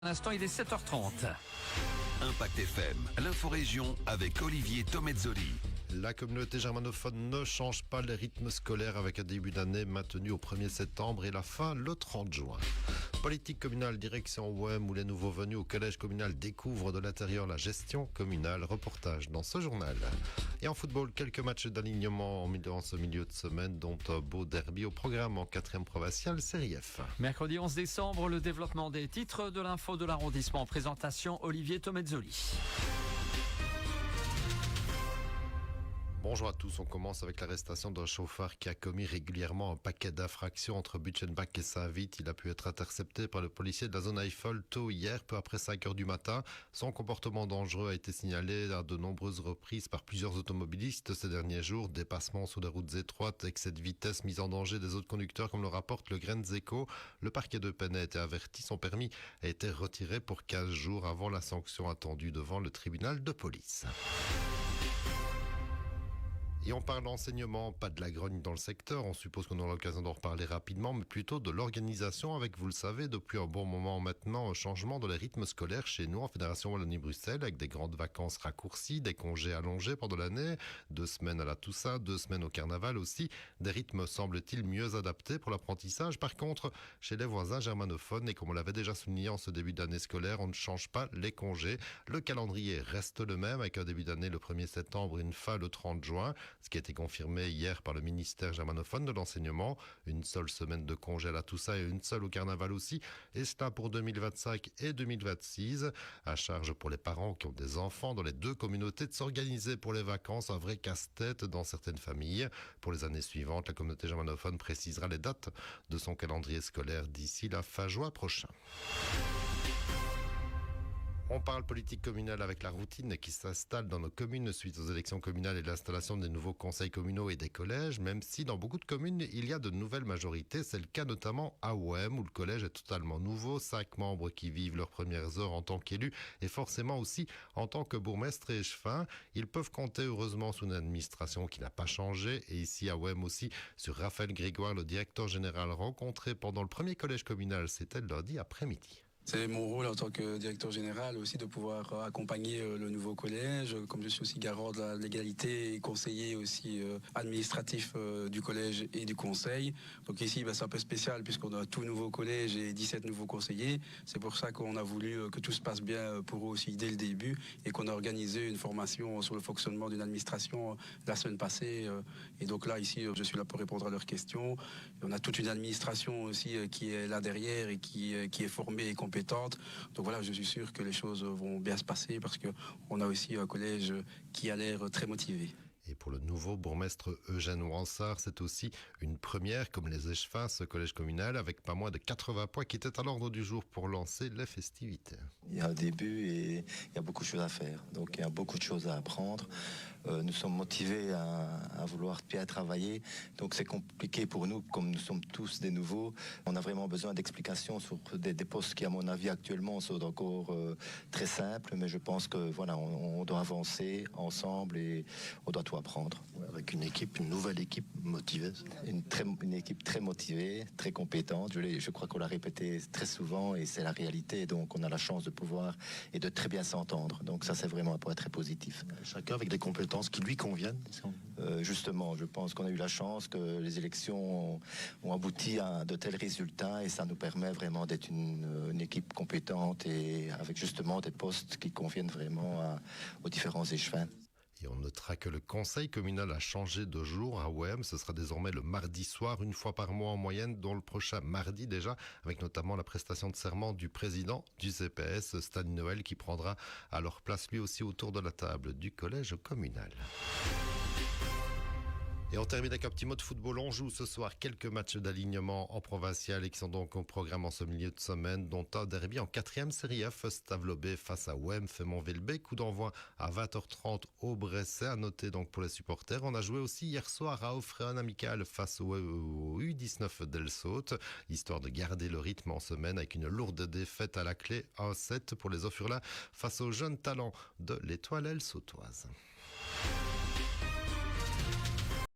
À l'instant, il est 7h30. Impact FM, l'inforégion avec Olivier Tomezzoli. La communauté germanophone ne change pas les rythmes scolaires avec un début d'année maintenu au 1er septembre et la fin le 30 juin. Politique communale, direction OM où les nouveaux venus au collège communal découvrent de l'intérieur la gestion communale. Reportage dans ce journal. Et en football, quelques matchs d'alignement en ce milieu de semaine, dont un beau derby au programme en 4e provinciale Série F. Mercredi 11 décembre, le développement des titres de l'info de l'arrondissement. Présentation Olivier Tomezzoli. Bonjour à tous, on commence avec l'arrestation d'un chauffeur qui a commis régulièrement un paquet d'infractions entre Bütchenbach et Saint-Vith. Il a pu être intercepté par le policier de la zone Eiffel tôt hier, peu après 5 heures du matin. Son comportement dangereux a été signalé à de nombreuses reprises par plusieurs automobilistes ces derniers jours. Dépassements sur des routes étroites, excès de vitesse, mise en danger des autres conducteurs comme le rapporte le Grenz-Echo. Le parquet de Penay a été averti, son permis a été retiré pour 15 jours avant la sanction attendue devant le tribunal de police. Et on parle d'enseignement, pas de la grogne dans le secteur, on suppose qu'on aura l'occasion d'en reparler rapidement, mais plutôt de l'organisation avec, vous le savez, depuis un bon moment maintenant, un changement de les rythmes scolaires chez nous en Fédération Wallonie-Bruxelles, avec des grandes vacances raccourcies, des congés allongés pendant l'année, 2 semaines à la Toussaint, 2 semaines au Carnaval aussi, des rythmes semble-t-il mieux adaptés pour l'apprentissage. Par contre, chez les voisins germanophones, et comme on l'avait déjà souligné en ce début d'année scolaire, on ne change pas les congés. Le calendrier reste le même, avec un début d'année le 1er septembre et une fin le 30 juin. Ce qui a été confirmé hier par le ministère germanophone de l'enseignement. Une seule semaine de congé à la Toussaint et une seule au Carnaval aussi. Et cela pour 2025 et 2026. À charge pour les parents qui ont des enfants dans les deux communautés de s'organiser pour les vacances. Un vrai casse-tête dans certaines familles. Pour les années suivantes, la communauté germanophone précisera les dates de son calendrier scolaire d'ici la fin juin prochain. On parle politique communale avec la routine qui s'installe dans nos communes suite aux élections communales et l'installation des nouveaux conseils communaux et des collèges, même si dans beaucoup de communes, il y a de nouvelles majorités. C'est le cas notamment à OM où le collège est totalement nouveau. 5 membres qui vivent leurs premières heures en tant qu'élus et forcément aussi en tant que bourgmestre et échevin. Ils peuvent compter heureusement sur une administration qui n'a pas changé. Et ici à OM aussi sur Raphaël Grégoire, le directeur général rencontré pendant le premier collège communal. C'était lundi après-midi. C'est mon rôle en tant que directeur général aussi de pouvoir accompagner le nouveau collège, comme je suis aussi garant de la légalité et conseiller aussi administratif du collège et du conseil. Donc ici, c'est un peu spécial puisqu'on a un tout nouveau collège et 17 nouveaux conseillers. C'est pour ça qu'on a voulu que tout se passe bien pour eux aussi dès le début et qu'on a organisé une formation sur le fonctionnement d'une administration la semaine passée. Et donc là, ici, je suis là pour répondre à leurs questions. Et on a toute une administration aussi qui est là derrière et qui est formée et compétente. Donc voilà, je suis sûr que les choses vont bien se passer parce qu'on a aussi un collège qui a l'air très motivé. Et pour le nouveau bourgmestre Eugène Wansart, c'est aussi une première, comme les échevins, ce collège communal, avec pas moins de 80 points qui étaient à l'ordre du jour pour lancer les festivités. Il y a un début et il y a beaucoup de choses à faire. Donc il y a beaucoup de choses à apprendre. Nous sommes motivés à vouloir bien travailler. Donc c'est compliqué pour nous, comme nous sommes tous des nouveaux. On a vraiment besoin d'explications sur des postes qui, à mon avis, actuellement sont encore très simples. Mais je pense que voilà, on doit avancer ensemble et on doit tout apprendre. Avec une nouvelle équipe motivée. Une équipe très motivée, très compétente. Je crois qu'on l'a répété très souvent et c'est la réalité. Donc on a la chance de pouvoir et de très bien s'entendre. Donc ça, c'est vraiment un point très positif. Chacun avec des compétences qui lui conviennent. Justement, je pense qu'on a eu la chance que les élections ont abouti à de tels résultats et ça nous permet vraiment d'être une équipe compétente et avec justement des postes qui conviennent vraiment aux différents échevins. Et on notera que le conseil communal a changé de jour à OM. Ce sera désormais le mardi soir, une fois par mois en moyenne, dont le prochain mardi déjà, avec notamment la prestation de serment du président du CPS, Stan Noël, qui prendra alors place lui aussi autour de la table du collège communal. Et on termine avec un petit mot de football. On joue ce soir quelques matchs d'alignement en provincial et qui sont donc au programme en ce milieu de semaine, dont un derby en 4e série F. Stavlobé face à OM Fémonville-B. Coup d'envoi à 20h30 au Bresset. À noter donc pour les supporters. On a joué aussi hier soir à Offréon amical face au U19 d'Elsaut, histoire de garder le rythme en semaine avec une lourde défaite à la clé 1-7 pour les Offurlins face aux jeunes talents de l'Étoile Elsautoise.